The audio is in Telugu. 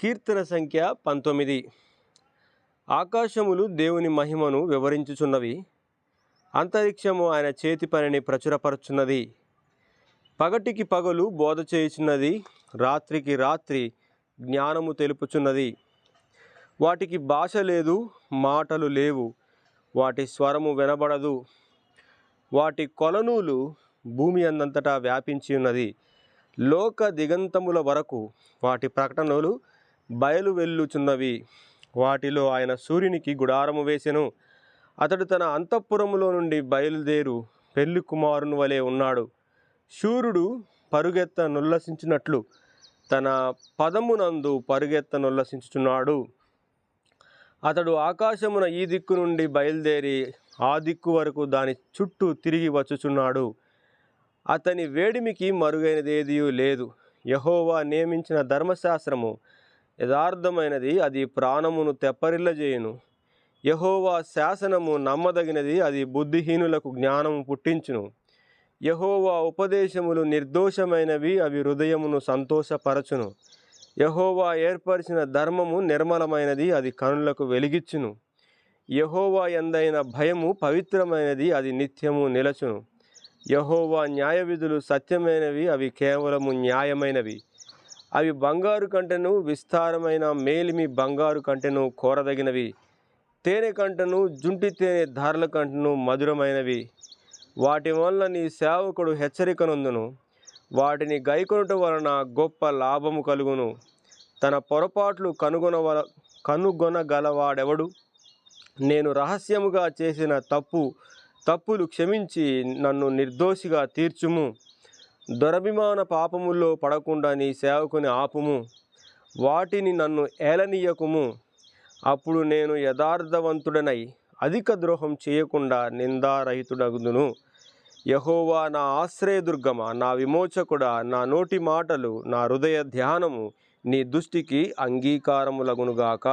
కీర్తన సంఖ్య 19. ఆకాశములు దేవుని మహిమను వివరించుచున్నవి, అంతరిక్షము ఆయన చేతి పనిని ప్రచురపరచున్నది. పగటికి పగలు బోధ చేయుచున్నది, రాత్రికి రాత్రి జ్ఞానము తెలుపుచున్నది. వాటికి భాష లేదు, మాటలు లేవు, వాటి స్వరము వినబడదు. వాటి కొలనూలు భూమి అందంతటా వ్యాపించి ఉన్నది. లోక దిగంతముల వరకు వాటి ప్రకటనలు బయలు వెళ్ళుచున్నవి. వాటిలో ఆయన సూర్యునికి గుడారము వేసెను. అతడు తన అంతఃపురములో నుండి బయలుదేరు పెళ్లి కుమారుని వలె ఉన్నాడు. శూరుడు పరుగెత్త నుల్లసించినట్లు తన పదమునందు పరుగెత్త నుల్లసించుచున్నాడు. అతడు ఆకాశమున ఈ దిక్కు నుండి బయలుదేరి ఆ దిక్కు వరకు దాని చుట్టూ తిరిగి వచ్చుచున్నాడు. అతని వేడిమికి మరుగైనదేదియూ లేదు. యెహోవా నియమించిన ధర్మశాస్త్రము యథార్థమైనది, అది ప్రాణమును తెప్పరిల్లజేయును. యెహోవా శాసనము నమ్మదగినది, అది బుద్ధిహీనులకు జ్ఞానము పుట్టించును. యెహోవా ఉపదేశములు నిర్దోషమైనవి, అవి హృదయమును సంతోషపరచును. యెహోవా ఏర్పరిచిన ధర్మము నిర్మలమైనది, అది కనులకు వెలిగిచ్చును. యెహోవా యందైన భయము పవిత్రమైనది, అది నిత్యము నిలచును. యెహోవా న్యాయవిధులు సత్యమైనవి, అవి కేవలము న్యాయమైనవి. అవి బంగారు కంటెను విస్తారమైన మేలిమి బంగారు కంటెను కోరదగినవి. తేనె కంటెను జుంటి తేనె ధారల కంటెను మధురమైనవి. వాటి వలన నీ సేవకుడు హెచ్చరికనందును. వాటిని గైకొనుట వలన గొప్ప లాభము కలుగును. తన పొరపాట్లు కనుగొనగలవాడెవడు? నేను రహస్యముగా చేసిన తప్పులు క్షమించి నన్ను నిర్దోషిగా తీర్చుము. దురభిమాన పాపముల్లో పడకుండా నీ సేవకుని ఆపుము. వాటిని నన్ను ఏలనీయకుము. అప్పుడు నేను యథార్థవంతుడనై అధిక ద్రోహం చేయకుండా నిందారహితుడగుదును. యెహోవా నా ఆశ్రయదుర్గమా, నా విమోచకుడా, నా నోటి మాటలు, నా హృదయ ధ్యానము నీ దృష్టికి అంగీకారములగునుగాక.